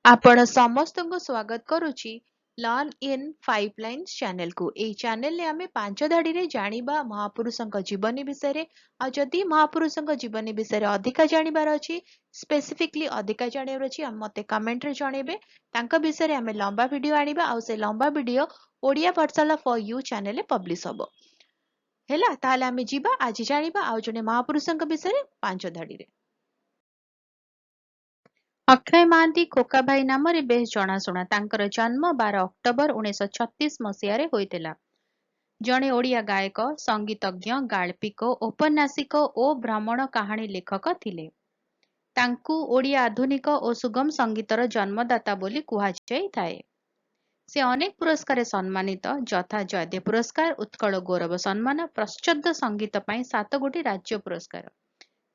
आपण ସମସ୍ତଙ୍କୁ ସ୍ୱାଗତ କରୁଛି ଲର୍ନ ଇନ୍ 5 ଲାଇନ୍ସ ଚ୍ୟାନେଲକୁ। ଏହି ଚ୍ୟାନେଲରେ ଆମେ 5 ଧାଡ଼ିରେ ଜାଣିବା ମହାପୁରୁଷଙ୍କ ଜୀବନୀ ବିଷୟରେ। ଆଉ ଯଦି ମହାପୁରୁଷଙ୍କ ଜୀବନୀ ବିଷୟରେ ଅଧିକା ଜାଣିବାର ଅଛି, ସ୍ପେସିଫିକଲି ଅଧିକା ଜାଣିବାର ଅଛି, ମୋତେ କମେଣ୍ଟରେ ଜଣେଇବେ। ତାଙ୍କ ବିଷୟରେ ଆମେ ଲମ୍ବା ଭିଡ଼ିଓ ଆଣିବା ଆଉ ସେ ଲମ୍ବା video Odia Pathshala for you ଚ୍ୟାନେଲରେ ପବ୍ଲିଶ ହବ। ହେଲା, ତାହେଲେ ଆମେ ଯିବା ଆଜି ଜାଣିବା ଆଉ ଜଣେ ମହାପୁରୁଷଙ୍କ ବିଷୟରେ 5 ଧାଡ଼ିରେ। ଅକ୍ଷୟ ମହାନ୍ତି ଖୋକାଭାଇ ନାମରେ ବେଶ ଜଣାଶୁଣା। ତାଙ୍କର ଜନ୍ମ 12 ଅକ୍ଟୋବର 1936 ମସିହାରେ ହୋଇଥିଲା। ଜଣେ ଓଡ଼ିଆ ଗାୟକ, ସଙ୍ଗୀତଜ୍ଞ, ଗାଳ୍ପିକ, ଔପନ୍ୟାସିକ ଓ ଭ୍ରମଣ କାହାଣୀ ଲେଖକ ଥିଲେ। ତାଙ୍କୁ ଓଡ଼ିଆ ଆଧୁନିକ ଓ ସୁଗମ ସଙ୍ଗୀତର ଜନ୍ମଦାତା ବୋଲି କୁହାଯାଇଥାଏ। ସେ ଅନେକ ପୁରସ୍କାରରେ ସମ୍ମାନିତ, ଯଥା ଜୟଦେବ ପୁରସ୍କାର, ଉତ୍କଳ ଗୌରବ ସମ୍ମାନ, ପ୍ରଚ୍ଛଦ ସଙ୍ଗୀତ ପାଇଁ 7 ଗୋଟି ରାଜ୍ୟ ପୁରସ୍କାର।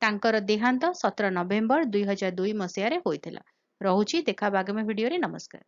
ତାଙ୍କର ଦେହାନ୍ତ 17 ନଭେମ୍ବର 2002 ମସିହାରେ ହୋଇଥିଲା। ରହୁଛି, ଦେଖା ହବା ଆଗାମୀ ଭିଡ଼ିଓରେ। ନମସ୍କାର।